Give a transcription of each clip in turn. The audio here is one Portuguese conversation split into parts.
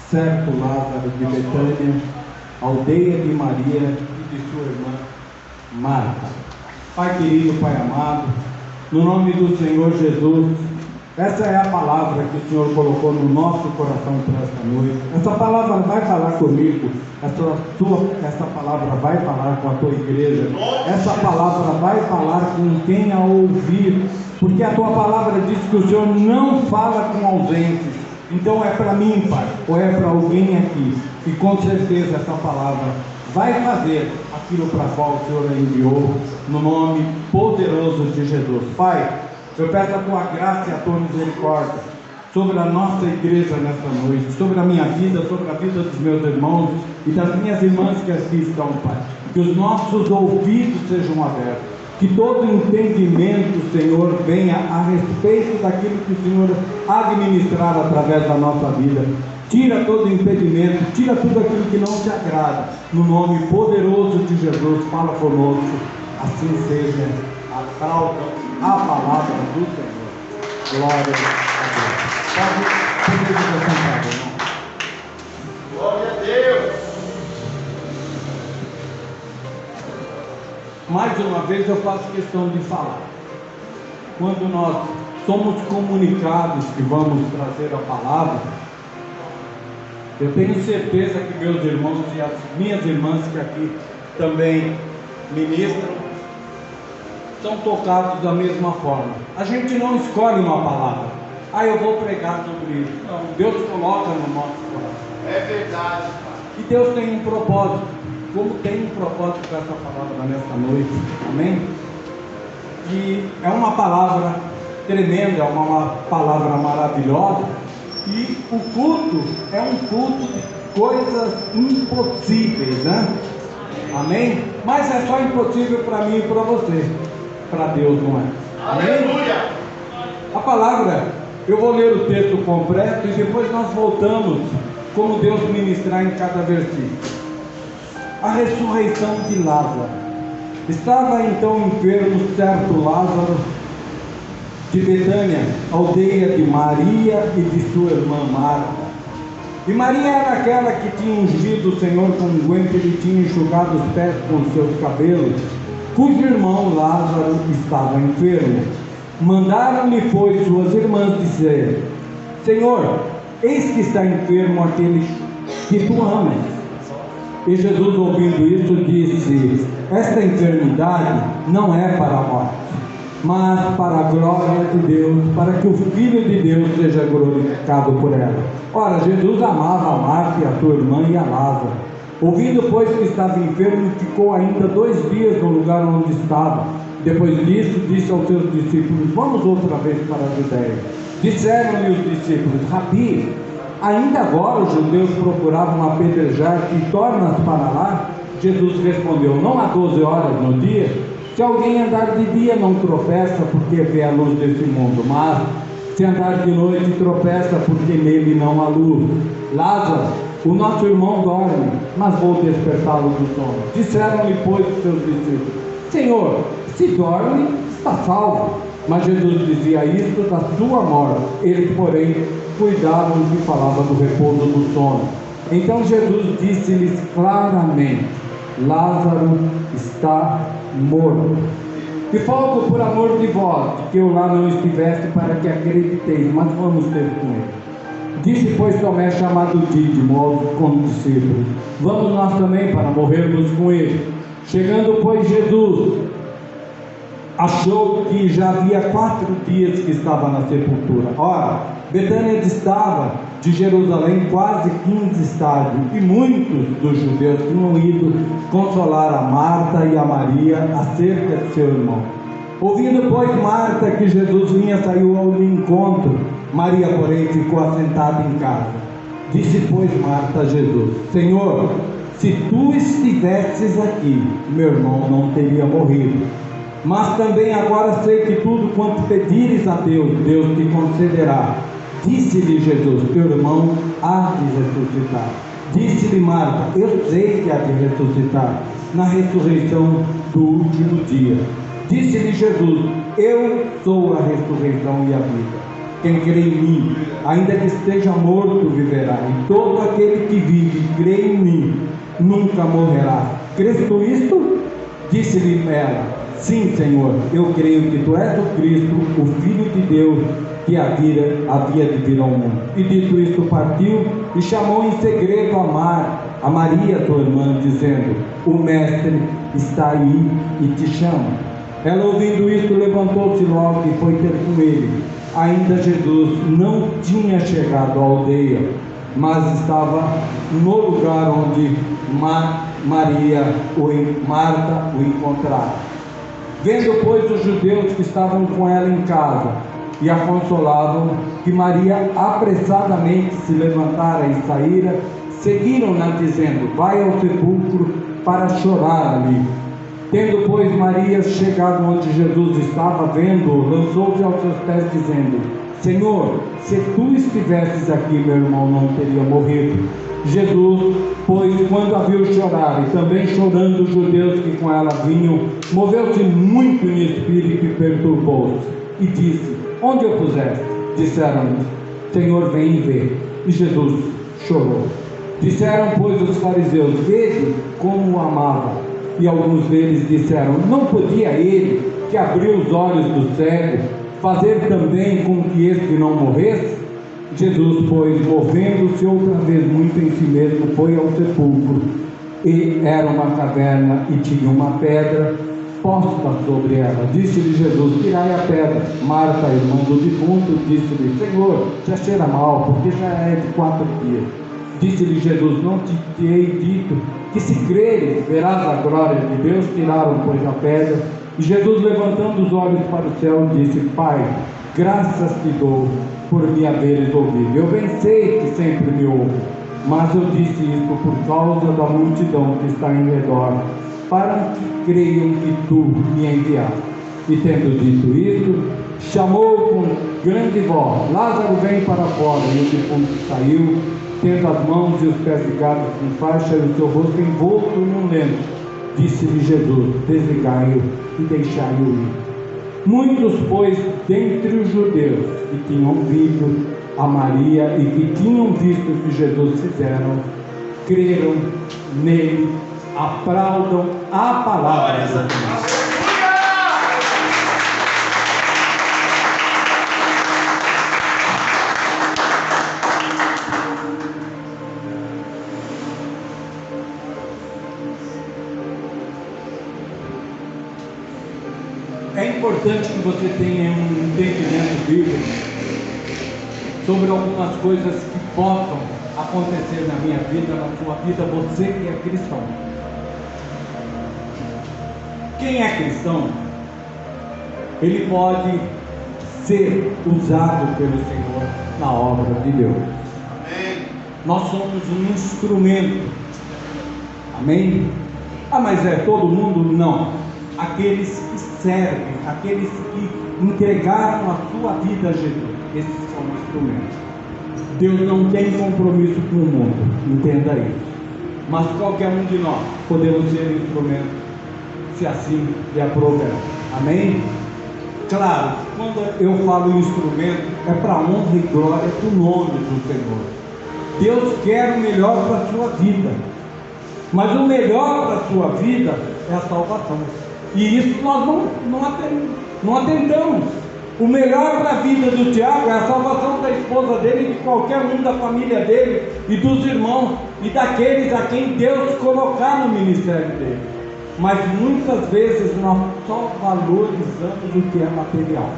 certo Lázaro de Betânia, aldeia de Maria e de sua irmã Marta. Pai querido, Pai amado, no nome do Senhor Jesus, essa é a palavra que o Senhor colocou no nosso coração para esta noite. Essa palavra vai falar comigo, essa palavra vai falar com a tua igreja, essa palavra vai falar com quem a ouvir, porque a tua palavra diz que o Senhor não fala com ausentes. Então é para mim, Pai, ou é para alguém aqui, e com certeza essa palavra vai fazer aquilo para qual o Senhor a enviou, no nome poderoso de Jesus. Pai, eu peço a tua graça e a tua misericórdia sobre a nossa igreja nesta noite, sobre a minha vida, sobre a vida dos meus irmãos e das minhas irmãs que aqui estão, Pai. Que os nossos ouvidos sejam abertos, que todo entendimento, Senhor, venha a respeito daquilo que o Senhor há de ministrar através da nossa vida. Tira todo impedimento, tira tudo aquilo que não te agrada, no nome poderoso de Jesus. Fala conosco, assim seja. A palavra do Senhor. Glória a Deus. Pode ficar sentado, irmão. Glória a Deus. Mais uma vez eu faço questão de falar. Quando nós somos comunicados que vamos trazer a palavra, eu tenho certeza que meus irmãos e as minhas irmãs que aqui também ministram são tocados da mesma forma. A gente não escolhe uma palavra. Eu vou pregar sobre isso. Não, Deus coloca no nosso coração. É verdade, Pai. E Deus tem um propósito, como tem um propósito para essa palavra nesta noite. Amém? E é uma palavra tremenda, é uma palavra maravilhosa. E o culto é um culto de coisas impossíveis, né? Amém? Mas é só impossível para mim e para você. Para Deus não é. Amém? Aleluia! A palavra, eu vou ler o texto completo e depois nós voltamos como Deus ministrar em cada versículo. A ressurreição de Lázaro. Estava então enfermo certo Lázaro de Betânia, aldeia de Maria e de sua irmã Marta. E Maria era aquela que tinha ungido o Senhor com unguento e lhe tinha enxugado os pés com os seus cabelos, cujo irmão Lázaro estava enfermo. Mandaram-lhe, pois, suas irmãs dizer: Senhor, eis que está enfermo aquele que tu amas. E Jesus, ouvindo isso, disse: esta enfermidade não é para a morte, mas para a glória de Deus, para que o Filho de Deus seja glorificado por ela. Ora, Jesus amava a Marta e a sua irmã e a Lázaro. Ouvindo, pois, que estava enfermo, ficou ainda 2 dias no lugar onde estava. Depois disso, disse aos seus discípulos: vamos outra vez para a Judeia. Disseram-lhe os discípulos: Rabi, ainda agora os judeus procuravam apedrejar-te e tornas para lá? Jesus respondeu: não há 12 horas no dia? Se alguém andar de dia não tropeça, porque vê a luz deste mundo, mas se andar de noite tropeça, porque nele não há luz. Lázaro, o nosso irmão dorme, mas vou despertá-lo do sono. Disseram-lhe, pois, os seus discípulos: Senhor, se dorme, está salvo. Mas Jesus dizia isto da sua morte. Eles, porém, cuidavam que falava do repouso do sono. Então Jesus disse-lhes claramente: Lázaro está morto. E folgo por amor de vós, que eu lá não estivesse, para que acrediteis, mas vamos ter com ele. Disse, pois, Tomé, chamado Dídimo, aos condiscípulos: vamos nós também para morrermos com ele. Chegando, pois, Jesus achou que já havia 4 dias que estava na sepultura. Ora, Betânia distava de Jerusalém quase 15 estádios, e muitos dos judeus tinham ido consolar a Marta e a Maria acerca de seu irmão. Ouvindo, pois, Marta que Jesus vinha, saiu ao encontro. Maria, porém, ficou assentada em casa. Disse, pois, Marta a Jesus: Senhor, se tu estivesses aqui, meu irmão não teria morrido. Mas também agora sei que tudo quanto pedires a Deus, Deus te concederá. Disse-lhe Jesus: teu irmão há de ressuscitar. Disse-lhe Marta: eu sei que há de ressuscitar na ressurreição do último dia. Disse-lhe Jesus: eu sou a ressurreição e a vida. Quem crê em mim, ainda que esteja morto, viverá. E todo aquele que vive e crê em mim, nunca morrerá. Crês tu isto? Disse-lhe ela: sim, Senhor, eu creio que tu és o Cristo, o Filho de Deus, que havia de vir ao mundo. E dito isto, partiu e chamou em segredo a Maria, sua irmã, dizendo: o Mestre está aí e te chama. Ela, ouvindo isto, levantou-se logo e foi ter com ele. Ainda Jesus não tinha chegado à aldeia, mas estava no lugar onde Marta o encontrara. Vendo, pois, os judeus que estavam com ela em casa e a consolavam, que Maria apressadamente se levantara e saíra, seguiram-na dizendo: vai ao sepulcro para chorar ali. Tendo, pois, Maria chegado onde Jesus estava, vendo, lançou-se aos seus pés, dizendo: Senhor, se tu estivesses aqui, meu irmão não teria morrido. Jesus, pois, quando a viu chorar, e também chorando os judeus que com ela vinham, moveu-se muito em espírito e perturbou-se, e disse: onde o puseste? Disseram-lhe: Senhor, vem e vê. E Jesus chorou. Disseram, pois, os fariseus: vede como o amava. E alguns deles disseram: não podia ele, que abriu os olhos do cego, fazer também com que este não morresse? Jesus, pois, movendo-se outra vez muito em si mesmo, foi ao sepulcro. E era uma caverna e tinha uma pedra posta sobre ela. Disse-lhe Jesus: tirai a pedra. Marta, irmã do defunto, disse-lhe: Senhor, já cheira mal, porque já é de 4 dias. Disse-lhe Jesus: não te hei dito que se creres verás a glória de Deus? Tiraram, pois, a pedra. E Jesus, levantando os olhos para o céu, disse: Pai, graças te dou por me haveres ouvido. Eu bem sei que sempre me ouve, mas eu disse isto por causa da multidão que está em redor, para que creiam que tu me enviaste. E tendo dito isto, chamou com grande voz: Lázaro, vem para fora. E o defunto saiu, tendo as mãos e os pés ligados com faixa e o seu rosto envolto num lenço. Disse-lhe Jesus: desligai-o e deixai-o ir. Muitos, pois, dentre os judeus que tinham visto a Maria e que tinham visto o que Jesus fizeram, creram nele, aplaudam a palavra de Deus. É importante que você tenha um entendimento bíblico sobre algumas coisas que possam acontecer na minha vida, na sua vida, você que é cristão. Quem é cristão, ele pode ser usado pelo Senhor na obra de Deus. Amém. Nós somos um instrumento. Amém? Ah, mas é todo mundo? Não. Aqueles que servem, aqueles que entregaram a sua vida a Jesus, esses são instrumentos. Deus não tem compromisso com o mundo, entenda isso. Mas qualquer um de nós podemos ser instrumento, se assim lhe aprouver. Amém? Claro, quando eu falo instrumento, é para honra e glória do nome do Senhor. Deus quer o melhor para a sua vida, mas o melhor para a sua vida é a salvação. E isso nós não atentamos. O melhor para a vida do Tiago é a salvação da esposa dele, de qualquer um da família dele e dos irmãos e daqueles a quem Deus colocar no ministério dele. Mas muitas vezes nós só valorizamos o que é material.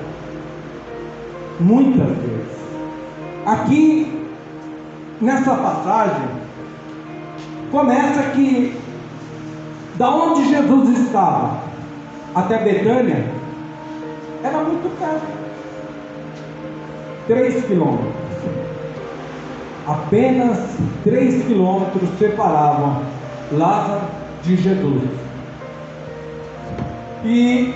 Muitas vezes. Aqui, nessa passagem, começa que da onde Jesus estava até Betânia era muito perto, 3 quilômetros. Apenas 3 quilômetros separavam Lázaro de Jesus. E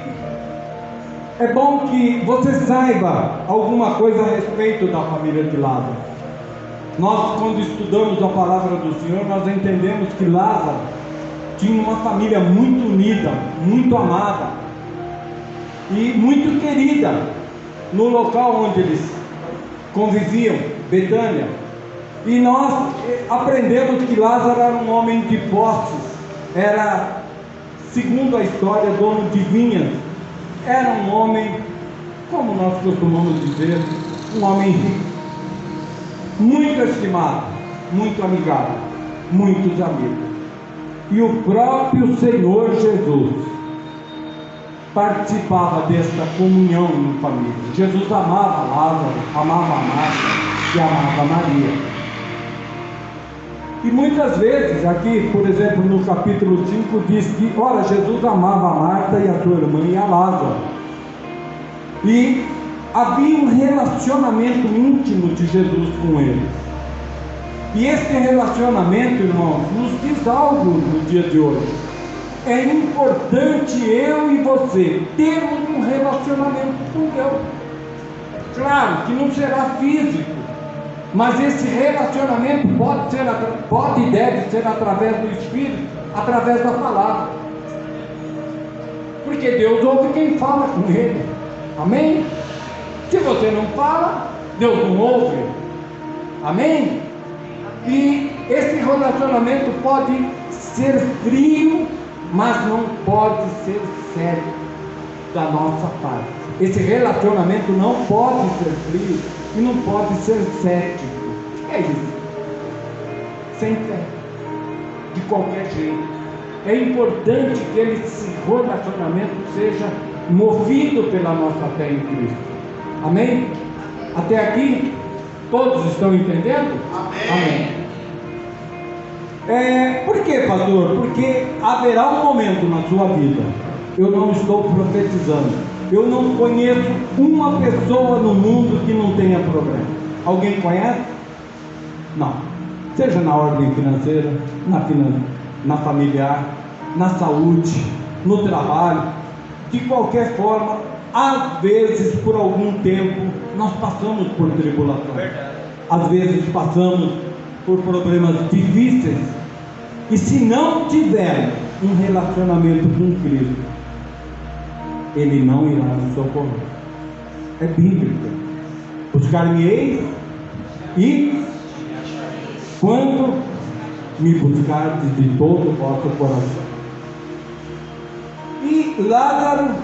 é bom que você saiba alguma coisa a respeito da família de Lázaro. Nós, quando estudamos a palavra do Senhor, nós entendemos que Lázaro tinha uma família muito unida, muito amada e muito querida no local onde eles conviviam, Betânia. E nós aprendemos que Lázaro era um homem de posses, era, segundo a história, dono de vinhas, era um homem, como nós costumamos dizer, um homem rico, muito estimado, muito amigável, muitos amigos. E o próprio Senhor Jesus participava desta comunhão em família. Jesus amava Lázaro, amava Marta e amava Maria. E muitas vezes, aqui, por exemplo, no capítulo 5, diz que, ora, Jesus amava a Marta e a sua irmã e a Lázaro. E havia um relacionamento íntimo de Jesus com eles. E esse relacionamento, irmãos, nos diz algo no dia de hoje. É importante eu e você termos um relacionamento com Deus. Claro que não será físico, mas esse relacionamento pode e deve ser através do Espírito, através da palavra. Porque Deus ouve quem fala com Ele. Amém? Se você não fala, Deus não ouve. Amém? E esse relacionamento pode ser frio, mas não pode ser sério da nossa parte. Esse relacionamento não pode ser frio e não pode ser cético. É isso. Sem fé. De qualquer jeito. É importante que esse relacionamento seja movido pela nossa fé em Cristo. Amém? Até aqui, todos estão entendendo? Amém. Por quê, pastor? Porque haverá um momento na sua vida, eu não estou profetizando, eu não conheço uma pessoa no mundo que não tenha problema. Alguém conhece? Não. Seja na ordem financeira, na familiar, na saúde, no trabalho, de qualquer forma, às vezes, por algum tempo, nós passamos por tribulação. Às vezes passamos por problemas difíceis. E se não tivermos um relacionamento com Cristo, Ele não irá nos socorrer. É bíblico. Buscar-me-eis e quando me buscardes de todo o vosso coração. E Lázaro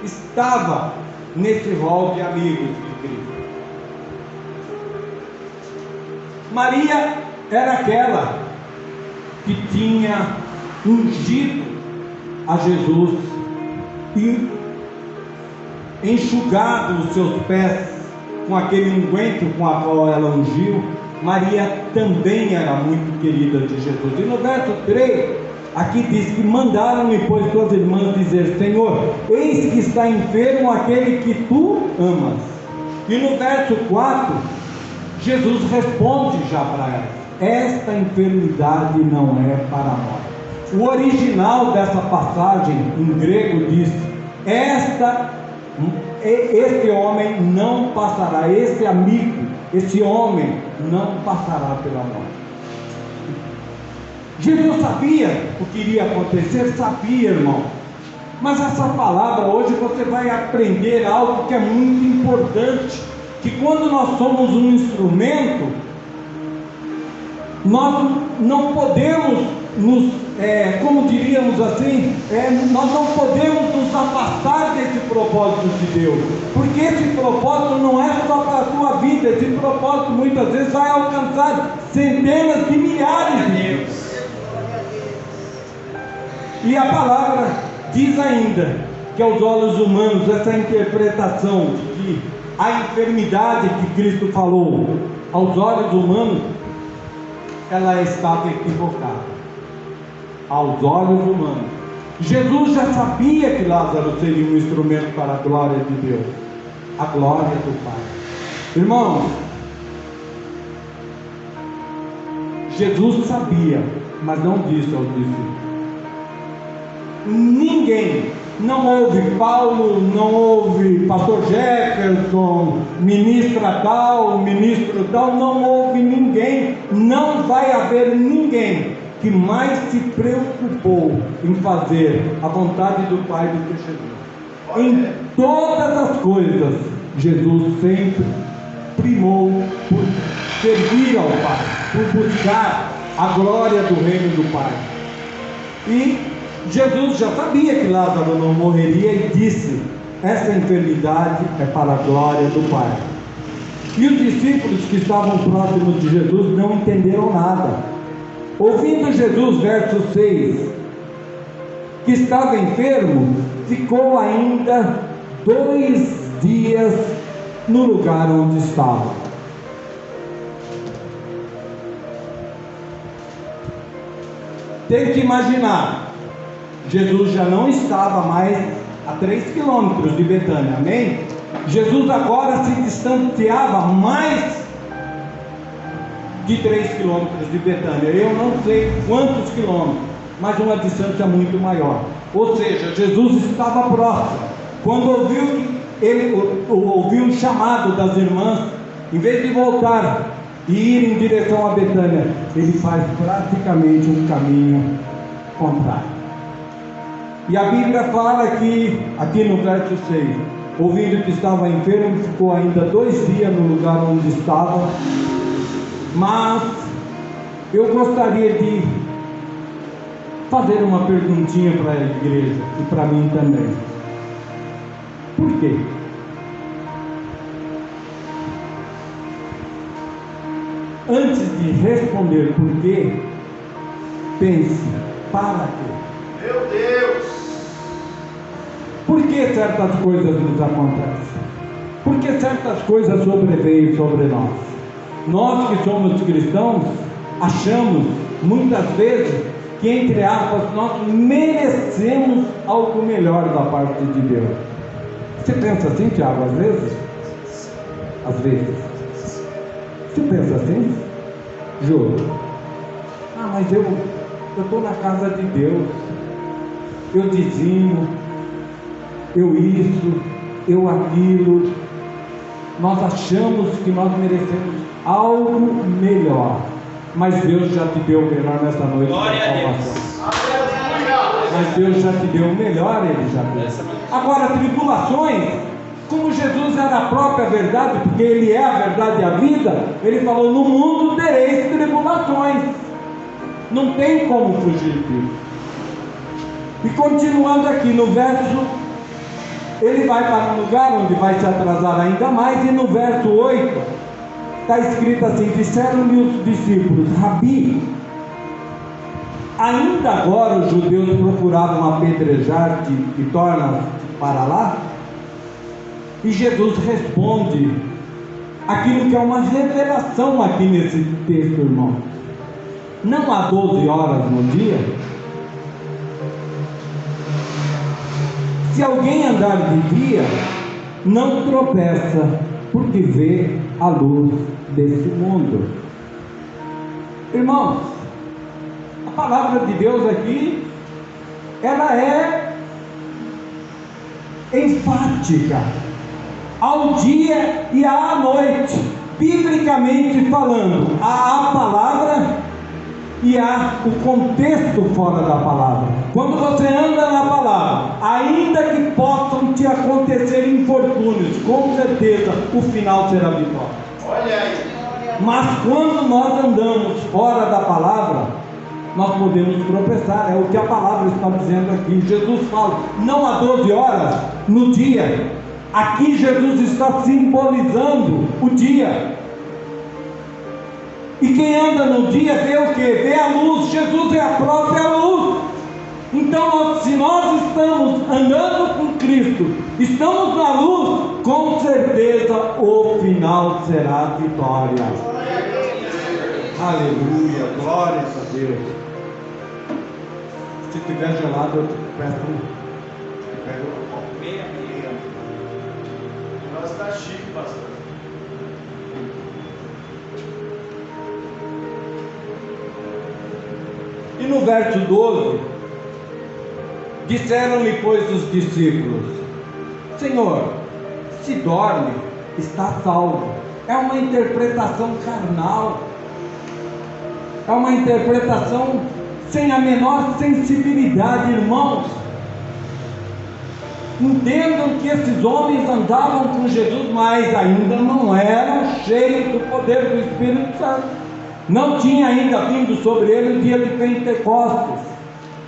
estava nesse rol de amigos de Cristo. Maria era aquela que tinha ungido a Jesus e enxugado os seus pés com aquele unguento com a qual ela ungiu. Maria também era muito querida de Jesus. E no verso 3, aqui diz que mandaram-me, pois, suas irmãs dizer: Senhor, eis que está enfermo aquele que tu amas. E no verso 4, Jesus responde já para ela: esta enfermidade não é para a morte. O original dessa passagem em grego diz: esse homem não passará, esse amigo, esse homem não passará pela morte. Jesus sabia o que iria acontecer, sabia, irmão. Mas essa palavra hoje você vai aprender algo que é muito importante, que quando nós somos um instrumento, nós não podemos como diríamos assim, nós não podemos nos afastar desse propósito de Deus, porque esse propósito não é só para a tua vida, esse propósito muitas vezes vai alcançar centenas de milhares de Deus. E a palavra diz ainda que aos olhos humanos, essa interpretação de que a enfermidade que Cristo falou, aos olhos humanos, ela estava equivocada. Aos olhos humanos. Jesus já sabia que Lázaro seria um instrumento para a glória de Deus, a glória do Pai. Irmãos, Jesus sabia, mas não disse aos discípulos. Ninguém, não houve Paulo, não houve pastor Jefferson, ministra tal, ministro tal, não houve ninguém, não vai haver ninguém que mais se preocupou em fazer a vontade do Pai do que Jesus. Em todas as coisas, Jesus sempre primou por servir ao Pai, por buscar a glória do reino do Pai. E Jesus já sabia que Lázaro não morreria e disse: essa enfermidade é para a glória do Pai. E os discípulos que estavam próximos de Jesus não entenderam nada. Ouvindo Jesus, verso 6, que estava enfermo, ficou ainda 2 dias no lugar onde estava. Tem que imaginar, Jesus já não estava mais a 3 quilômetros de Betânia, amém? Jesus agora se distanciava mais de 3 quilômetros de Betânia. Eu não sei quantos quilômetros, mas uma distância muito maior. Ou seja, Jesus estava próximo. Quando ouviu o chamado das irmãs, em vez de voltar e ir em direção a Betânia, ele faz praticamente um caminho contrário. E a Bíblia fala que, aqui no verso 6, ouvindo que estava enfermo, ficou ainda 2 dias no lugar onde estava. Mas eu gostaria de fazer uma perguntinha para a igreja e para mim também. Por quê? Antes de responder por quê, pense: para quê? Meu Deus! Por que certas coisas nos acontecem? Por que certas coisas sobrevêm sobre nós? Nós que somos cristãos, achamos muitas vezes que, entre aspas, nós merecemos algo melhor da parte de Deus. Você pensa assim, Tiago, às vezes? Às vezes. Você pensa assim? Juro. Mas eu estou na casa de Deus, eu dizimo, eu isso, eu aquilo. Nós achamos que nós merecemos algo melhor, mas Deus já te deu o melhor nessa noite. Glória a Deus. Mas Deus já te deu o melhor, Ele já deu. Agora, tribulações, como Jesus era a própria verdade, porque Ele é a verdade e a vida, Ele falou: no mundo tereis tribulações. Não tem como fugir disso. E continuando aqui no verso, ele vai para um lugar onde vai se atrasar ainda mais, e no verso 8 está escrito assim: disseram-lhe os discípulos: Rabi, ainda agora os judeus procuravam apedrejar-te e tornas para lá? E Jesus responde aquilo que é uma revelação aqui nesse texto, irmão. Não há 12 horas no dia? Se alguém andar de dia, não tropeça, porque vê a luz desse mundo. Irmãos, a palavra de Deus aqui, ela é enfática ao dia e à noite, biblicamente falando. Há a palavra e há o contexto fora da palavra. Quando você anda na palavra, ainda que possam te acontecer infortúnios, com certeza o final será vitória. Olha aí. Mas quando nós andamos fora da palavra, nós podemos tropeçar. É o que a palavra está dizendo aqui. Jesus fala: não há 12 horas no dia. Aqui Jesus está simbolizando o dia. E quem anda no dia vê o que? Vê a luz. Jesus é a própria luz. Então, se nós estamos andando com Cristo, estamos na luz, com certeza o final será vitória. Aleluia, glória a Deus. Se tiver gelado, eu te peço Meia. O negócio está chique, pastor. E no verso 12, disseram-lhe, pois, os discípulos: Senhor, se dorme, está salvo. É uma interpretação carnal, é uma interpretação sem a menor sensibilidade, irmãos. Entendam que esses homens andavam com Jesus, mas ainda não eram cheios do poder do Espírito Santo. Não tinha ainda vindo sobre ele o dia de Pentecostes.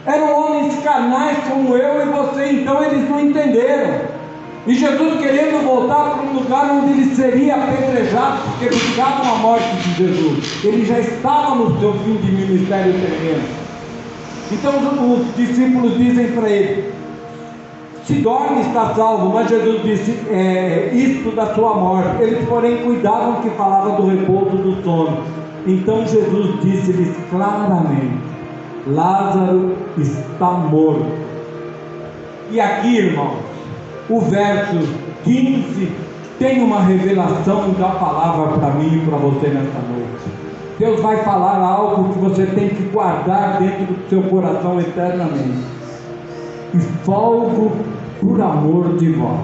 Eram homens carnais como eu e você, então eles não entenderam. E Jesus querendo voltar para um lugar onde ele seria apedrejado, porque buscavam a morte de Jesus. Ele já estava no seu fim de ministério terreno. Então os discípulos dizem para ele: se dorme está salvo. Mas Jesus disse: isto da sua morte. Eles porém cuidavam que falava do repouso do sono. Então Jesus disse-lhes claramente: Lázaro está morto. E aqui, irmãos, o verso 15 tem uma revelação da palavra para mim e para você nesta noite. Deus vai falar algo que você tem que guardar dentro do seu coração eternamente. E folgo por amor de vós,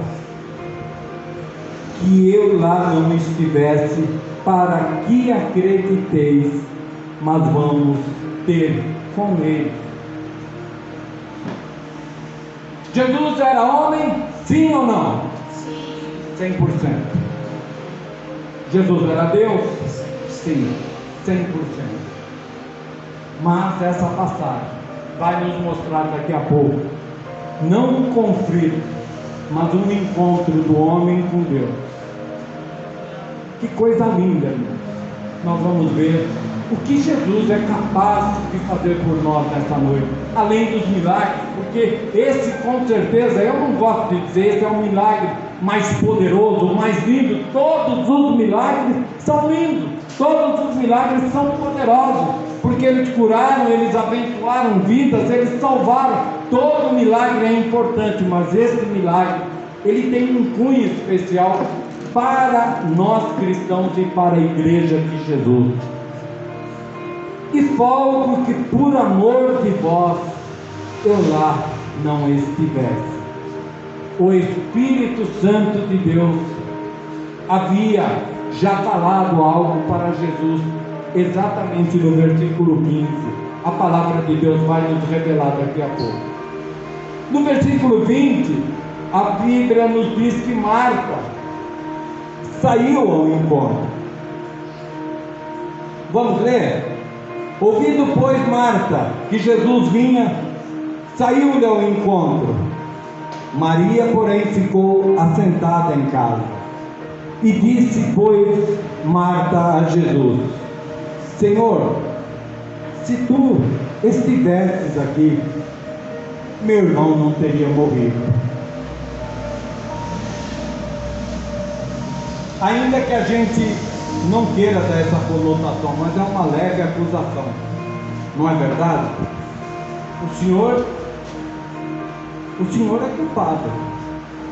que eu lá não estivesse, para que acrediteis, mas vamos ter com ele. Jesus era homem, sim ou não? Sim. 100%. Jesus era Deus? Sim, 100%. Mas essa passagem vai nos mostrar daqui a pouco, não um conflito, mas um encontro do homem com Deus. Que coisa linda, irmãos. Nós vamos ver o que Jesus é capaz de fazer por nós nessa noite, além dos milagres, porque esse, com certeza, eu não gosto de dizer, esse é um milagre mais poderoso, mais lindo. Todos os milagres são lindos, todos os milagres são poderosos, porque eles curaram, eles abençoaram vidas, eles salvaram. Todo milagre é importante, mas esse milagre, ele tem um cunho especial para nós cristãos e para a igreja de Jesus. E folgo que por amor de vós eu lá não estivesse. O Espírito Santo de Deus havia já falado algo para Jesus, exatamente no versículo 15. A palavra de Deus vai nos revelar daqui a pouco. No versículo 20, a Bíblia nos diz que Marta saiu ao encontro. Vamos ler? Ouvindo, pois, Marta que Jesus vinha, saiu-lhe ao encontro. Maria, porém, ficou assentada em casa. E disse, pois, Marta a Jesus: Senhor, se tu estivesses aqui, meu irmão não teria morrido. Ainda que a gente não queira dar essa conotação, mas é uma leve acusação, não é verdade? O senhor é culpado,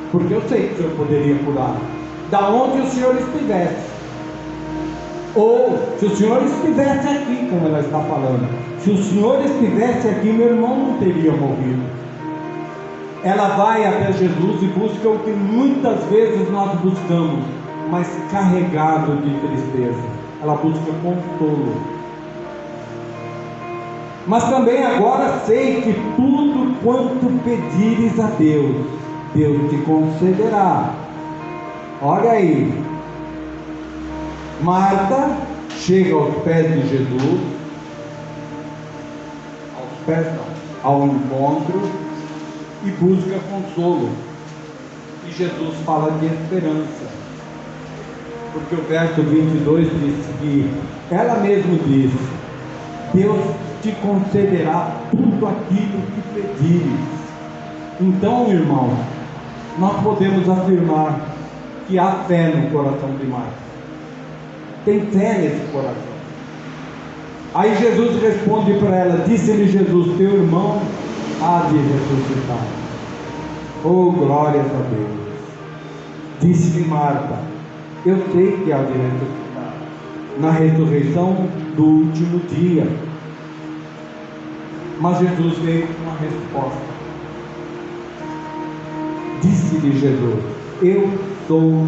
porque eu sei que o senhor poderia curar, da onde o senhor estivesse, ou se o senhor estivesse aqui, como ela está falando, se o senhor estivesse aqui, meu irmão não teria morrido. Ela vai até Jesus e busca o que muitas vezes nós buscamos, mas carregado de tristeza. Ela busca consolo. Mas também agora sei que tudo quanto pedires a Deus, Deus te concederá. Olha aí, Marta chega aos pés de Jesus, ao encontro, e busca consolo. E Jesus fala de esperança, porque o verso 22 diz que ela mesma diz: Deus te concederá tudo aquilo que pedires. Então, irmão, nós podemos afirmar que há fé no coração de Marta. Tem fé nesse coração. Aí Jesus responde para ela, disse-lhe Jesus: teu irmão há de ressuscitar. Oh, glórias a Deus. Disse-lhe Marta: eu sei que há de ressuscitar na ressurreição do último dia. Mas Jesus veio com uma resposta. Disse-lhe Jesus: eu sou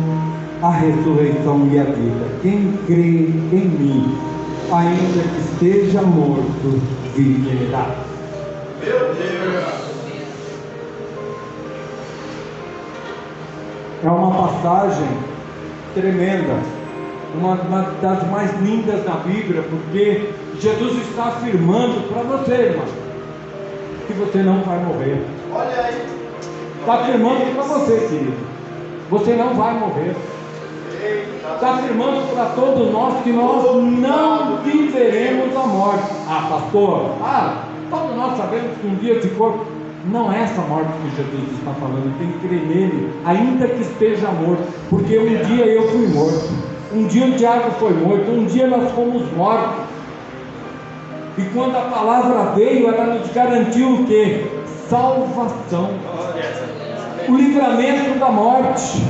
a ressurreição e a vida. Quem crê em mim, ainda que esteja morto, viverá. Meu Deus! É uma passagem tremenda, uma das mais lindas da Bíblia, porque Jesus está afirmando para você, irmão, que você não vai morrer. Olha aí. Está afirmando para você, querido, você não vai morrer. Está afirmando para todos nós que nós não viveremos a morte. Ah, pastor, todos nós sabemos que um dia esse corpo, não é essa morte que Jesus está falando, tem que crer nele, ainda que esteja morto, porque um dia eu fui morto, um dia o Tiago foi morto, um dia nós fomos mortos, e quando a palavra veio, ela nos garantiu o quê? Salvação, o livramento da morte,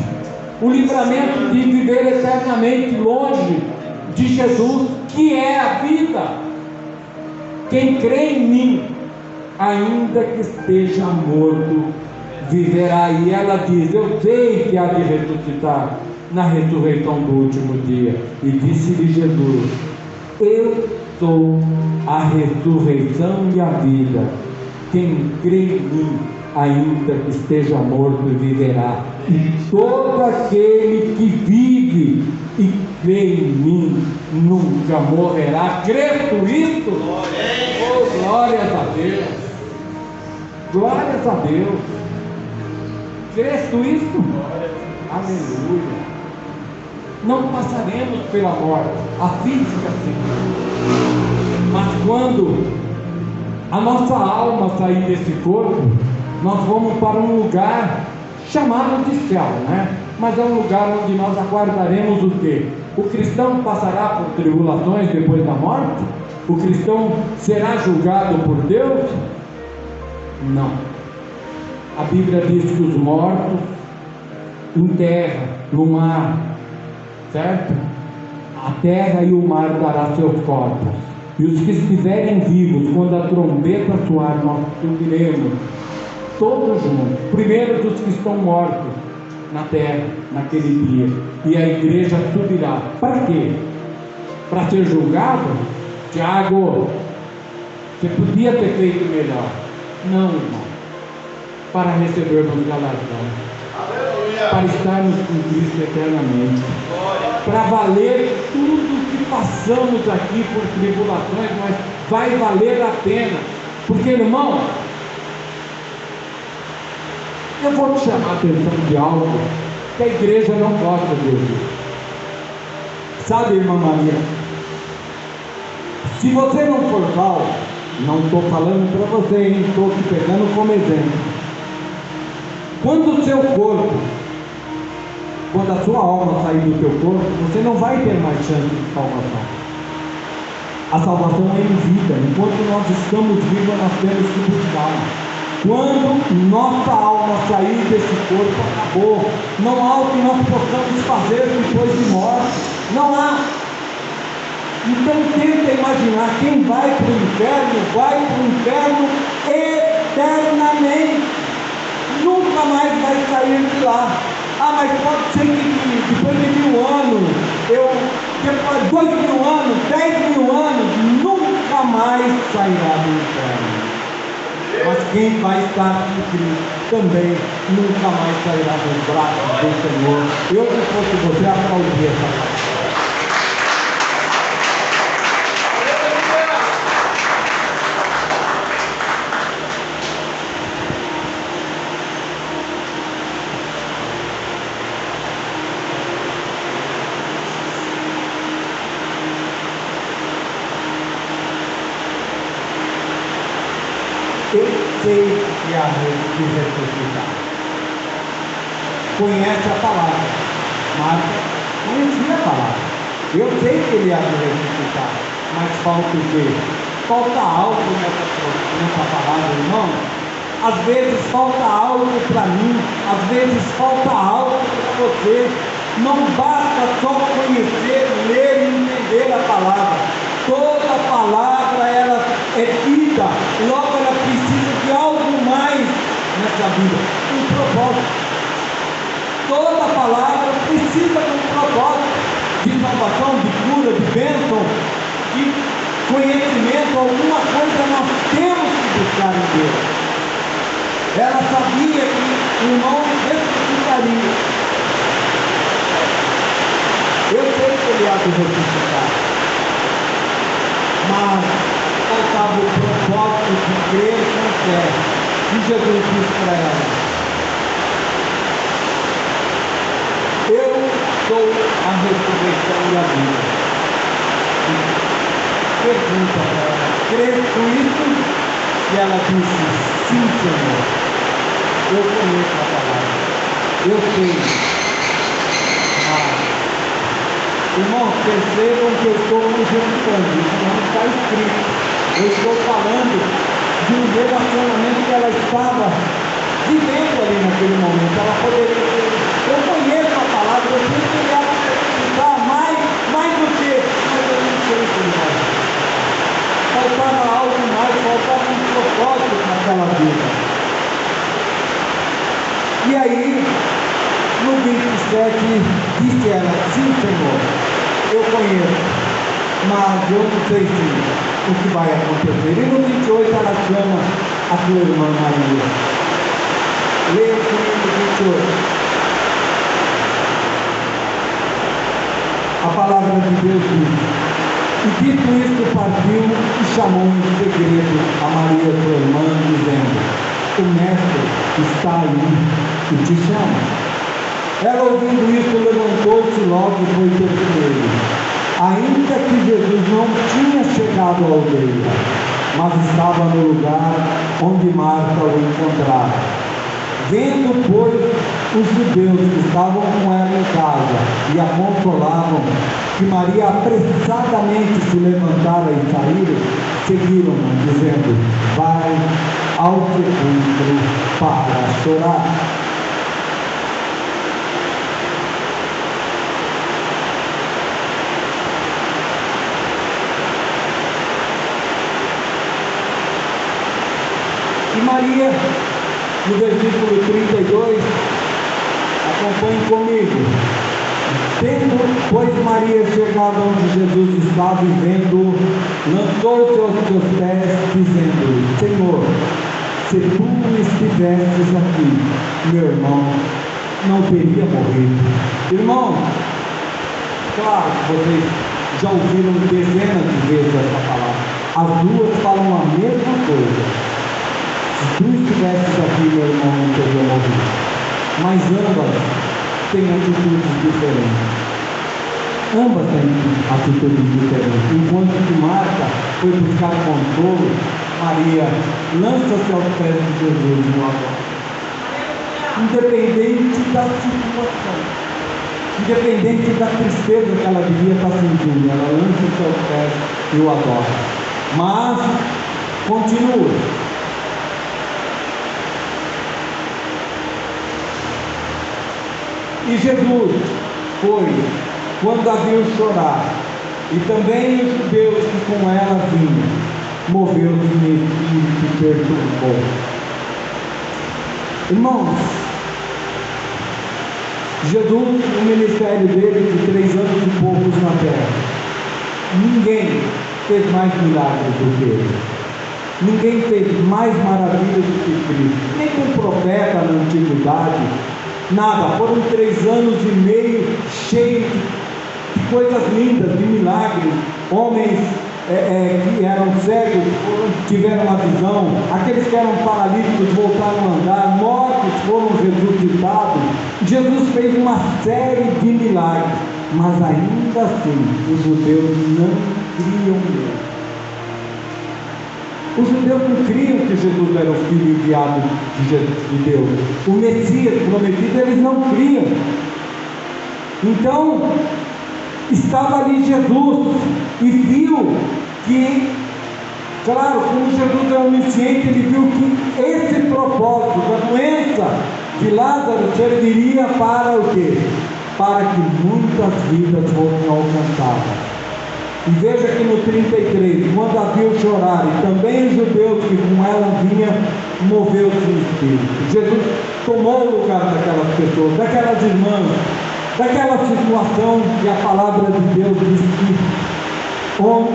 o livramento de viver eternamente longe de Jesus, que é a vida. Quem crê em mim, ainda que esteja morto, viverá. E ela diz: eu sei que há de ressuscitar na ressurreição do último dia. E disse-lhe Jesus: eu sou a ressurreição e a vida. Quem crê em mim, ainda que esteja morto, viverá. E todo aquele que vive e crê em mim nunca morrerá. Crê tu isto? Oh, glórias a Deus! Glórias a Deus! Crês tu isto? Aleluia! Não passaremos pela morte, a física sim, mas quando a nossa alma sair desse corpo, nós vamos para um lugar chamado de céu, né? Mas é um lugar onde nós aguardaremos o quê? O cristão passará por tribulações depois da morte? O cristão será julgado por Deus? Não. A Bíblia diz que os mortos em terra, no mar, certo? A terra e o mar dará seus corpos. E os que estiverem vivos, quando a trombeta soar, nós subiremos todos juntos. Primeiro dos que estão mortos na terra, naquele dia. E a igreja subirá. Para quê? Para ser julgado? Tiago, você podia ter feito melhor. Não, irmão. Para recebermos galardão. Para estarmos com Cristo eternamente. Para valer tudo que passamos aqui por tribulações, mas vai valer a pena. Porque, irmão, eu vou te chamar a atenção de algo que a igreja não gosta de ouvir. Sabe, irmã Maria, se você não for salvo, não estou falando para você, hein? Estou te pegando como exemplo. Quando o seu corpo, quando a sua alma sair do teu corpo, você não vai ter mais chance de salvação. A salvação é em vida. Enquanto nós estamos vivos, nós temos que buscá-la. Quando nossa alma sair desse corpo, acabou. Não há o que nós possamos fazer depois de morte. Não há. Então tenta imaginar, quem vai para o inferno eternamente. Nunca mais vai sair de lá. Mas pode ser que depois de 1000 anos, depois de 2.000 anos, 10.000 anos, nunca mais sairá do inferno. Mas quem vai estar com Cristo também nunca mais sairá dos braços do Senhor. Eu, se fosse você, aplaudir essa palavra. Eu sei que há de ressuscitar. Conhece a palavra. Marta conhecia a palavra. Eu sei que ele há de ressuscitar. Mas falta o quê? Falta algo nessa palavra, irmão. Às vezes falta algo para mim. Às vezes falta algo para você. Não basta só conhecer, ler e entender a palavra. Toda palavra ela é vida, logo ela precisa de algo mais nessa vida, um propósito. Toda palavra precisa de um propósito, de salvação, de cura, de bênção, de conhecimento, alguma coisa nós temos que buscar em Deus. Ela sabia que o irmão ressuscitaria, Eu sei que ele há de ressuscitar, mas faltava o propósito de crer com fé. E Jesus disse para ela: eu sou a ressurreição e a vida. Pergunta para ela: crê com isso? E ela disse: sim, Senhor. Eu conheço a palavra, eu sei. Irmãos, percebam que eu estou exemplificando, isso não está escrito. Eu estou falando de um relacionamento que ela estava vivendo ali naquele momento. Ela poderia ter: eu conheço a palavra, eu sei que ele ia acreditar mais do que, mas eu não sei, Senhor. Faltava algo mais, faltava um propósito naquela vida. E aí, no 27, disse ela: sim, Senhor, eu conheço, mas eu não sei o que vai acontecer. E no 28 ela chama a sua irmã Maria. Leia comigo o 28. A palavra de Deus diz: e dito isto, partiu e chamou em segredo a Maria, sua irmã, dizendo: o mestre está aí e te chama. Ela, ouvindo isso, levantou-se logo e foi ter com ele. Ainda que Jesus não tinha chegado à aldeia, mas estava no lugar onde Marta o encontrara. Vendo, pois, os judeus que estavam com ela em casa e a consolavam, que Maria apressadamente se levantara e saíra, seguiram-na, dizendo: vai ao sepulcro para chorar. E Maria, no versículo 32, acompanhe comigo. Tendo, pois, Maria chegado onde Jesus estava e vendo, lançou-se aos seus pés, dizendo: Senhor, se tu estivesses aqui, meu irmão não teria morrido. Irmão, claro que vocês já ouviram dezenas de vezes essa palavra. As duas falam a mesma coisa. Se tu estivesses aqui, meu irmão não teria morrido. Mas ambas têm atitudes diferentes. Ambas têm atitudes diferentes. Enquanto que Marta foi buscar consolo, Maria lança-se aos pés de Jesus no amor. Independente da situação, independente da tristeza que ela devia estar sentindo, ela lança-se aos pés e o adora. Mas continua. E Jesus foi, quando a viu chorar, e também os judeus que com ela vinham, moveu-se em espírito e perturbou. Irmãos, Jesus, no ministério dele de 3 anos e poucos na terra, ninguém fez mais milagres do que ele. Ninguém fez mais maravilhas do que Cristo. Nem um profeta na antiguidade. Nada, foram 3 anos e meio cheios de coisas lindas, de milagres. Homens que eram cegos tiveram uma visão, aqueles que eram paralíticos voltaram a andar, mortos foram ressuscitados. Jesus fez uma série de milagres, mas ainda assim os judeus não criam nele. Os judeus não criam que Jesus era o Filho enviado de Deus. O Messias prometido, eles não criam. Então, estava ali Jesus e viu que, claro, como Jesus é onisciente, ele viu que esse propósito da doença de Lázaro serviria para o quê? Para que muitas vidas fossem alcançadas. E veja que no 33, quando a viu chorar, e também os judeus que com ela vinham, moveu-se o espírito. Jesus tomou o lugar daquelas pessoas, daquelas irmãs, daquela situação que a palavra de Deus diz que, com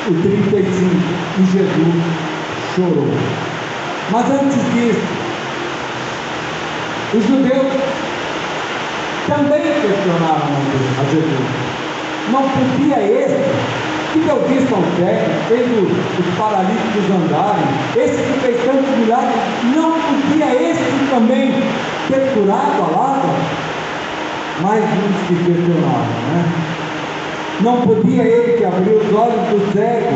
o 35, e Jesus chorou. Mas antes disso, os judeus também questionaram a Jesus. Não podia esse que deu vista ao cego, fez os paralíticos andarem, esse que fez tantos milagres, não podia esse também ter curado a Lázaro? Mais uns que questionaram, né? Não podia ele que abriu os olhos do cego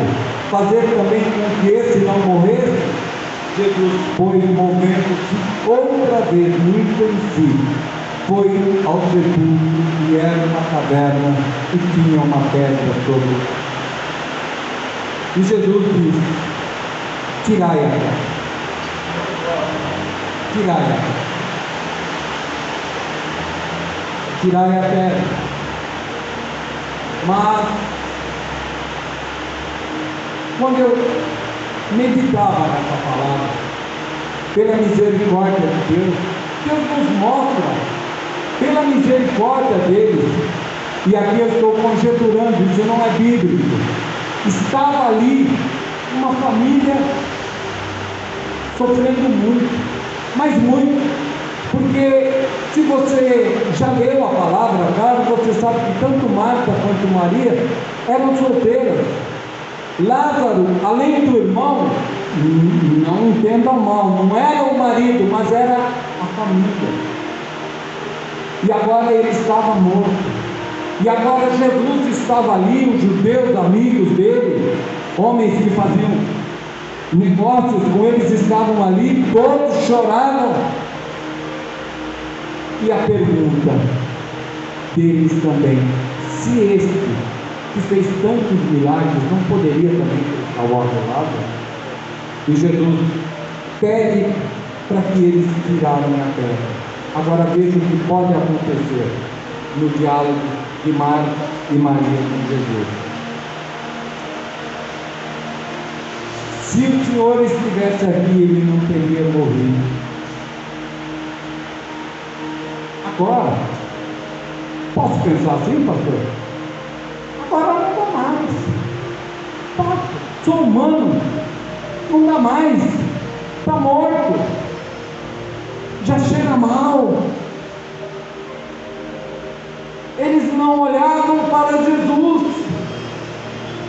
fazer também com que esse não morresse? Jesus foi, movendo-se outra vez muito em si, foi ao sepulcro, e era uma caverna e tinha uma pedra sobre. E Jesus disse: tirai a pedra, tirai a pedra, tirai a pedra. Mas quando eu meditava nessa palavra, pela misericórdia de Deus, Deus nos mostra, pela misericórdia deles, e aqui eu estou conjecturando, isso não é bíblico, estava ali uma família sofrendo muito, mas muito, porque se você já leu a palavra, claro, você sabe que tanto Marta quanto Maria eram solteiras. Lázaro, além do irmão, não entenda mal, não era o marido, mas era a família. E agora ele estava morto. E agora Jesus estava ali, os judeus, amigos dele, homens que faziam negócios com eles, estavam ali, todos choraram. E a pergunta deles também: se este que fez tantos milagres não poderia também colocar o outro lado? E Jesus pede para que eles tirarem a terra. Agora vejam o que pode acontecer no diálogo de Marta e Maria com Jesus. Se o Senhor estivesse aqui, ele não teria morrido. Agora, posso pensar assim, pastor? Agora não dá mais. Sou humano, não dá mais. Está morto, já cheira mal. Eles não olhavam para Jesus,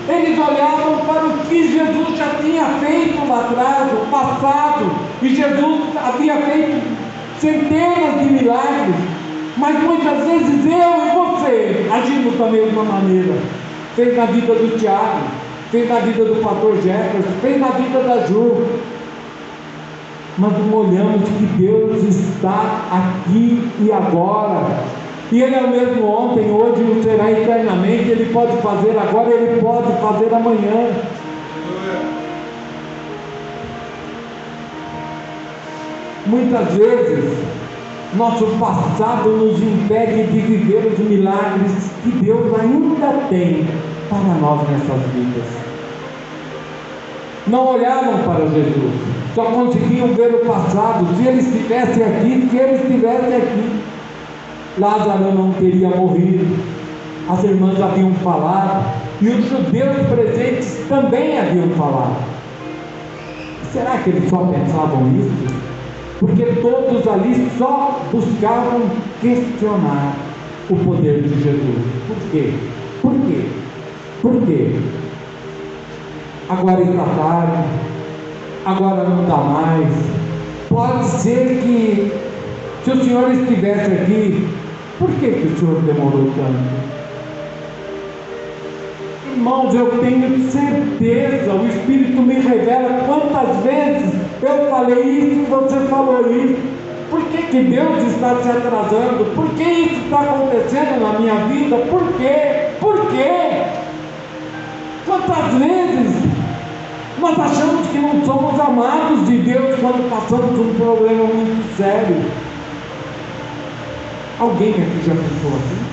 eles olhavam para o que Jesus já tinha feito lá atrás, no passado, e Jesus havia feito centenas de milagres, mas muitas vezes eu e você agimos da mesma maneira. Fez na vida do Tiago, fez na vida do pastor Jefferson, fez na vida da Ju, mas não olhamos que Deus está aqui e agora, e Ele é o mesmo ontem, hoje e o será eternamente. Ele pode fazer agora, Ele pode fazer amanhã. Muitas vezes nosso passado nos impede de viver os milagres que Deus ainda tem para nós nessas vidas. Não olhavam para Jesus, só conseguiam ver o passado. Se Ele estivesse aqui, se Ele estivesse aqui, Lázaro não teria morrido. As irmãs haviam falado, e os judeus presentes também haviam falado. Será que eles só pensavam isso? Porque todos ali só buscavam questionar o poder de Jesus. Por quê? Por quê? Por quê? Agora está tarde, agora não dá mais. Pode ser que, se o Senhor estivesse aqui, por que o Senhor demorou tanto? Irmãos, eu tenho certeza, o Espírito me revela quantas vezes eu falei isso e você falou isso. Por que Deus está se atrasando? Por que isso está acontecendo na minha vida? Por quê? Por quê? Quantas vezes nós achamos que não somos amados de Deus quando passamos um problema muito sério? Alguém aqui já pensou assim?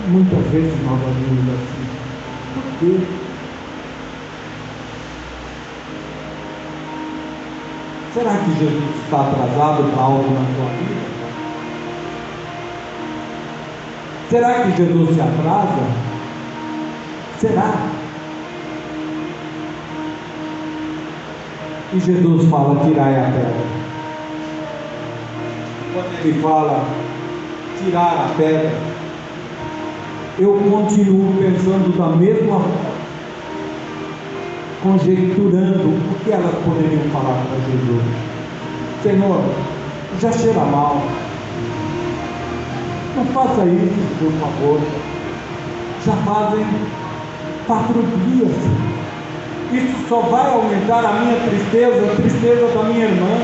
Muitas vezes nós agimos assim. Por quê? Será que Jesus está atrasado para algo na sua vida? Será que Jesus se atrasa? Será? E Jesus fala: tirai a pedra. quando ele fala tirar a pedra, eu continuo pensando da mesma forma, conjecturando o que elas poderiam falar para Jesus. Senhor, já cheira mal, não faça isso, por favor. Já fazem 4 dias. Isso só vai aumentar a minha tristeza, a tristeza da minha irmã.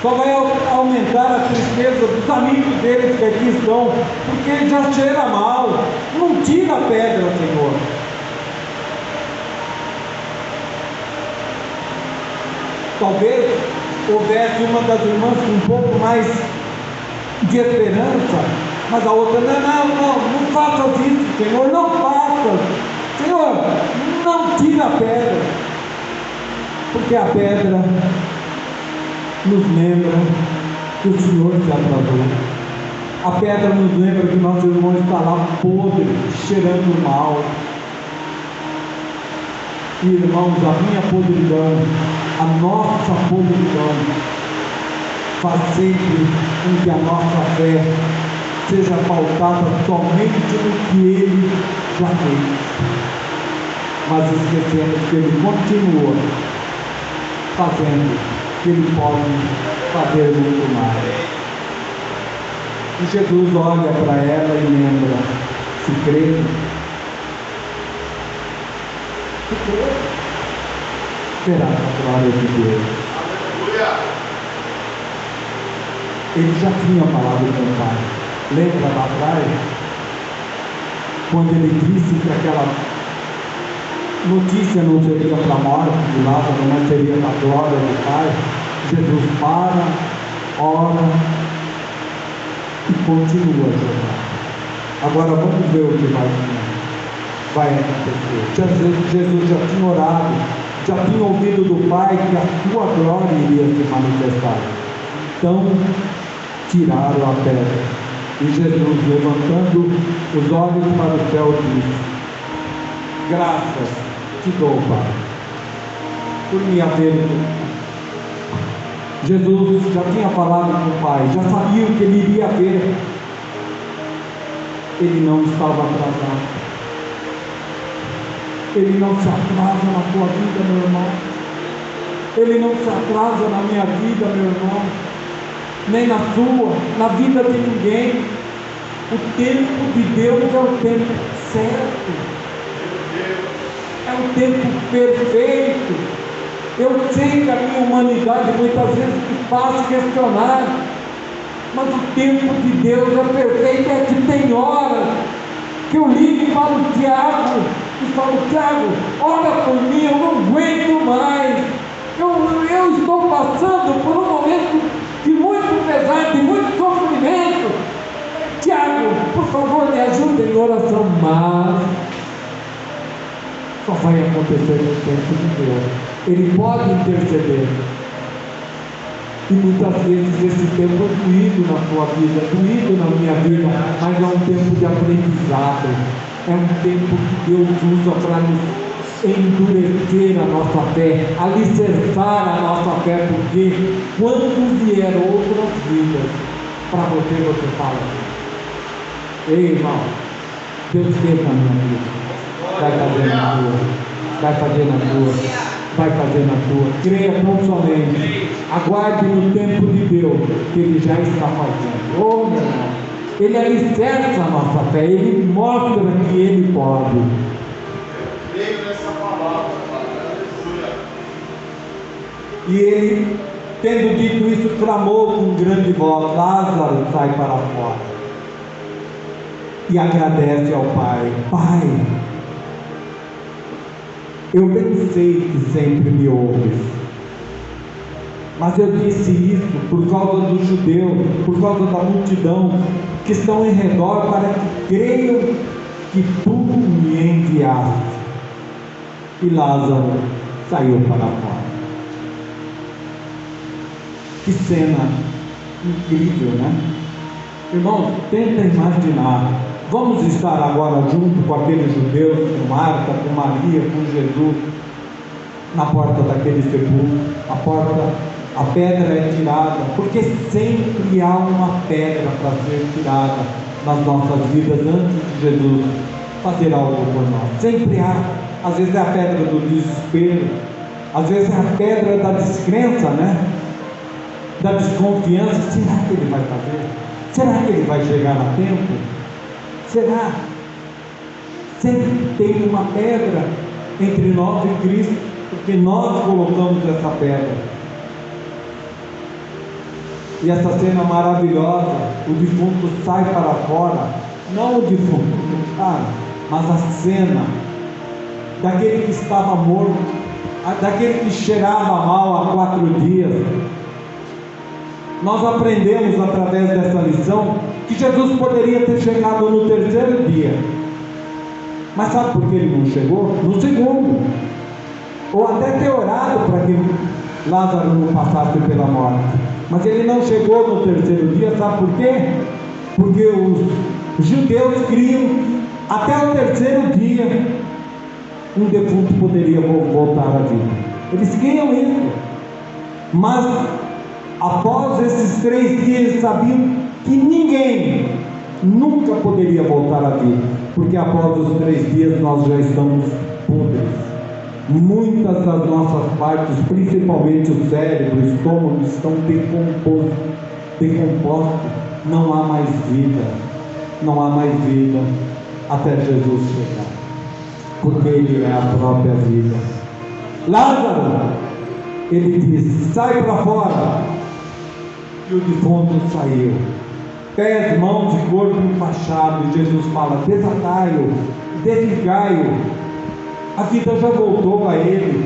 Só vai aumentar a tristeza dos amigos deles que aqui estão, porque já cheira mal. Não tira a pedra, Senhor. Talvez houvesse uma das irmãs com um pouco mais de esperança, mas a outra, não faça isso, Senhor, não faça. Senhor, não tira a pedra, porque a pedra nos lembra que o Senhor se atrasou. A pedra nos lembra que nosso irmão está lá podre, cheirando mal. E irmãos, a minha podridão, a nossa podridão, faz sempre com que a nossa fé seja pautada somente no que Ele já fez. Mas esquecemos que Ele continua fazendo, que Ele pode fazer muito mais. E Jesus olha para ela e lembra: se crê, verá a glória de Deus. Aleluia. Ele já tinha falado com o Pai. Lembra lá atrás? Quando ele disse que aquela notícia não seria para a morte de Lázaro, mas seria para a glória do Pai. Jesus para, ora e continua a jogar. Agora vamos ver o que vai acontecer. Jesus já tinha orado, já tinha ouvido do Pai que a sua glória iria se manifestar. Então tiraram a pedra. E Jesus, levantando os olhos para o céu, disse: graças te dou, Pai, por me haver. Jesus já tinha falado com o Pai, já sabia o que ele iria ver. Ele não estava atrasado. Ele não se atrasa na tua vida, meu irmão. Ele não se atrasa na minha vida, meu irmão, nem na sua, na vida de ninguém. O tempo de Deus é o tempo certo, é o tempo perfeito. Eu sei que a minha humanidade muitas vezes me faz questionar, mas o tempo de Deus é perfeito. É que tem horas que eu ligo para o Tiago e falo: Tiago, ora por mim, eu não aguento mais, eu estou passando por um momento de muito pesar, de muito sofrimento. Tiago, por favor, me ajude em oração. Mas só vai acontecer no tempo de Deus. Ele pode interceder. E muitas vezes esse tempo é doído na tua vida, doído na minha vida, mas é um tempo de aprendizado. É um tempo que Deus usa para nos endurecer a nossa fé, alicerçar a nossa fé, porque quando vier outras vidas para você fala: ei, irmão, Deus fez na minha vida, vai fazer na tua, vai fazer na tua, vai fazer na tua. Creia tão somente, aguarde no tempo de Deus que Ele já está fazendo. Oh, meu irmão, Ele alicerça a nossa fé, Ele mostra que Ele pode. Creio nessa palavra, aleluia. E ele, tendo dito isso, clamou com grande voz: Lázaro, sai para fora. E agradece ao Pai: Pai, eu bem sei que sempre me ouves, mas eu disse isso por causa dos judeus, por causa da multidão que estão em redor, para que creiam que tu me enviaste. E Lázaro saiu para fora. Que cena incrível, né? Irmãos, tenta imaginar. Vamos estar agora junto com aqueles judeus, com Marta, com Maria, com Jesus, na porta daquele sepulcro, a porta a pedra é tirada, porque sempre há uma pedra para ser tirada nas nossas vidas antes de Jesus fazer algo por nós. Sempre há. Às vezes é a pedra do desespero, às vezes é a pedra da descrença, né? Da desconfiança. Será que ele vai fazer? Será que ele vai chegar a tempo? Será? Sempre tem uma pedra entre nós e Cristo, porque nós colocamos essa pedra. E essa cena maravilhosa, o defunto sai para fora, não o defunto, mas a cena daquele que estava morto, daquele que cheirava mal há 4 dias. Nós aprendemos através dessa lição que Jesus poderia ter chegado no 3º dia, mas sabe por que ele não chegou? No 2º, ou até ter orado para que Lázaro não passasse pela morte, mas ele não chegou no 3º dia. Sabe por quê? Porque os judeus criam que até o 3º dia um defunto poderia voltar à vida. Eles criam isso, mas após esses 3 dias eles sabiam que ninguém nunca poderia voltar à vida, porque após os 3 dias nós já estamos podres. Muitas das nossas partes, principalmente o cérebro, o estômago, estão decompostos. Não há mais vida, não há mais vida até Jesus chegar, porque Ele é a própria vida. Lázaro, ele diz: sai para fora. E o defunto saiu, pés, mãos e corpo enfaixado. E Jesus fala: desatai-o, desligai-o. A vida já voltou a ele.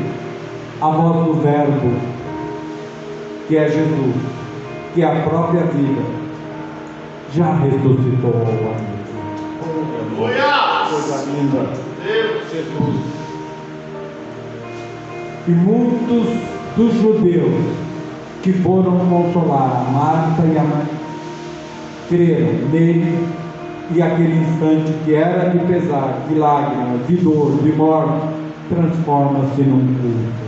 A voz do Verbo, que é Jesus, que é a própria vida, já ressuscitou ao amigo. Coisa linda, Jesus. E muitos dos judeus que foram consolar a Marta e a Maria creram nele, e aquele instante que era de pesar, de lágrimas, de dor, de morte, transforma-se num culto,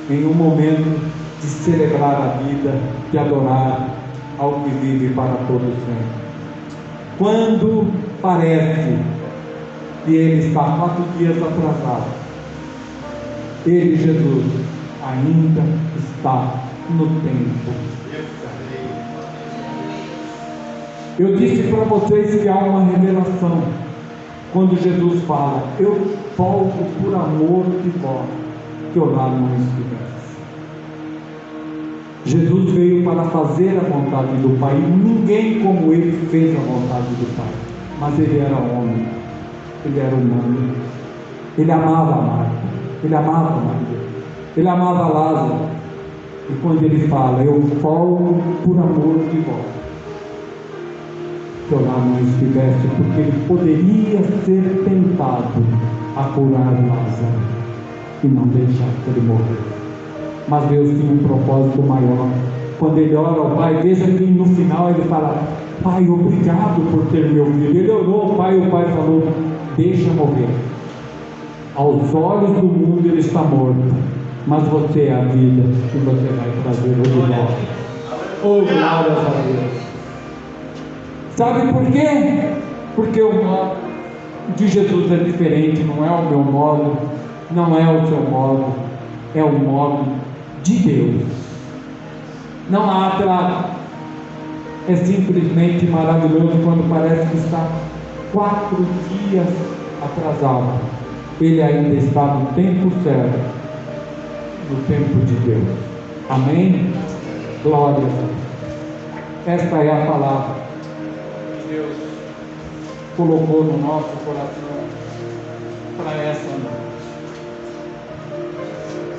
em um momento de celebrar a vida, de adorar ao que vive para todo sempre. Quando parece que ele está 4 dias atrasado, ele, Jesus, ainda está no tempo. Eu disse para vocês que há uma revelação quando Jesus fala: eu volto por amor de vós, que eu lá não estivesse. Jesus veio para fazer a vontade do Pai. Ninguém como ele fez a vontade do Pai, mas ele era homem, ele era humano, ele amava a Marta, ele amava a Maria, ele amava Lázaro. E quando ele fala: eu volto por amor de vós, que eu lá não estivesse, porque ele poderia ser tentado a curar Lázaro e não deixar que ele morresse. Mas Deus tinha um propósito maior. Quando ele ora ao Pai, veja que no final ele fala: Pai, obrigado por ter meu filho. Ele orou ao Pai, e o Pai falou: deixa morrer. Aos olhos do mundo ele está morto, mas você é a vida que você vai trazer de volta. Oh, glória a Deus. Sabe por quê? Porque o modo de Jesus é diferente. Não é o meu modo, não é o seu modo, é o modo de Deus. Não há atraso. É simplesmente maravilhoso quando parece que está 4 dias atrasado. Ele ainda está no tempo certo, no tempo de Deus. Amém? Glória a Deus. Esta é a palavra que Deus colocou no nosso coração para essa noite.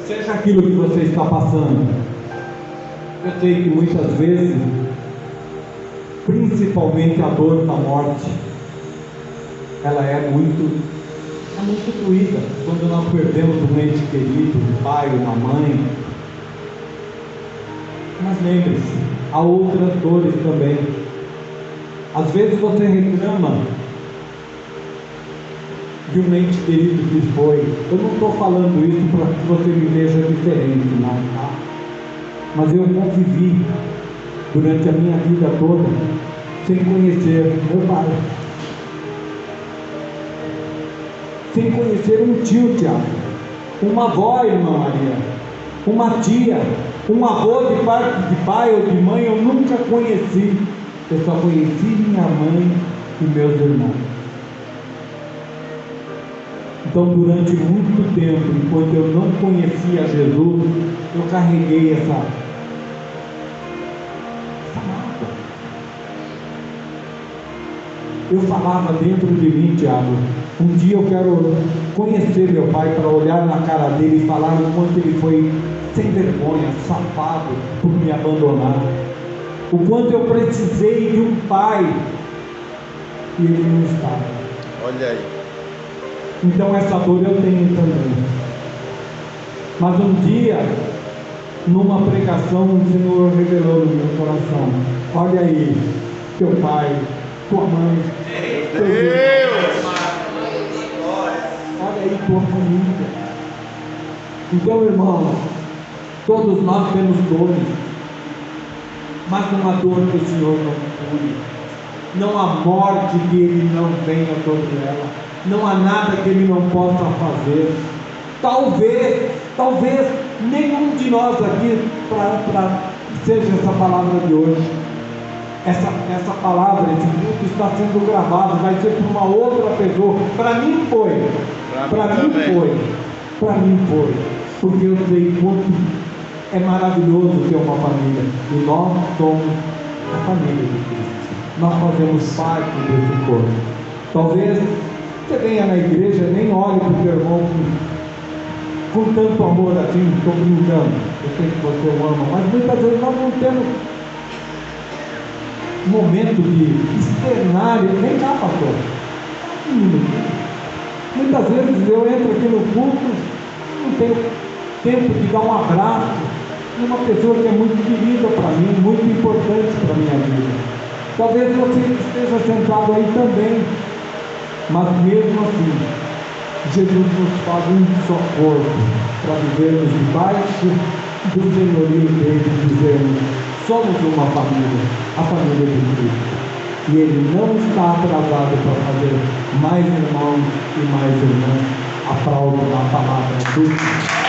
Seja aquilo que você está passando. Eu sei que muitas vezes, principalmente a dor da morte, ela é muito doída. Quando nós perdemos um ente querido, um pai, uma mãe. Mas lembre-se, há outras dores também. Às vezes você reclama de um ente querido que foi. Eu não estou falando isso para que você me veja diferente, não, tá? mas eu convivi durante a minha vida toda sem conhecer meu pai, sem conhecer um tio, Tiago, uma avó, irmã Maria, uma tia, um avô de parte de pai ou de mãe. Eu nunca conheci. Eu só conheci minha mãe e meus irmãos. Então, durante muito tempo, enquanto eu não conhecia Jesus, eu carreguei essa mágoa. Eu falava dentro de mim, Tiago, um dia eu quero conhecer meu pai para olhar na cara dele e falar o quanto ele foi sem vergonha, safado por me abandonar, o quanto eu precisei de um pai e ele não estava. Olha aí. Então essa dor eu tenho também. Mas um dia, numa pregação, o Senhor revelou no meu coração: olha aí, teu pai, tua mãe, teu Deus, olha aí tua família. Então, irmãos, todos nós temos dores, mas não há dor que o Senhor não cure, não há morte que Ele não venha sobre ela, não há nada que Ele não possa fazer. Talvez nenhum de nós aqui seja essa palavra de hoje. Essa palavra, esse culto está sendo gravado, vai ser para uma outra pessoa. Para mim foi, porque eu sei quanto é maravilhoso ter uma família, e nós somos a família de Cristo, nós fazemos parte desse corpo. Talvez você venha na igreja, nem olhe para o teu irmão com tanto amor assim, estou brincando, eu sei que você o ama, mas muitas vezes nós não temos momento de externar. Vem cá, pastor, muitas vezes eu entro aqui no culto, não tenho tempo de dar um abraço de uma pessoa que é muito querida para mim, muito importante para a minha vida. Talvez você esteja sentado aí também, mas mesmo assim, Jesus nos faz um só corpo para vivermos debaixo do senhorio dele, dizendo: somos uma família, a família de Cristo. E Ele não está atrasado para fazer mais irmãos e mais irmãs. Aplaudo a palavra do Senhor.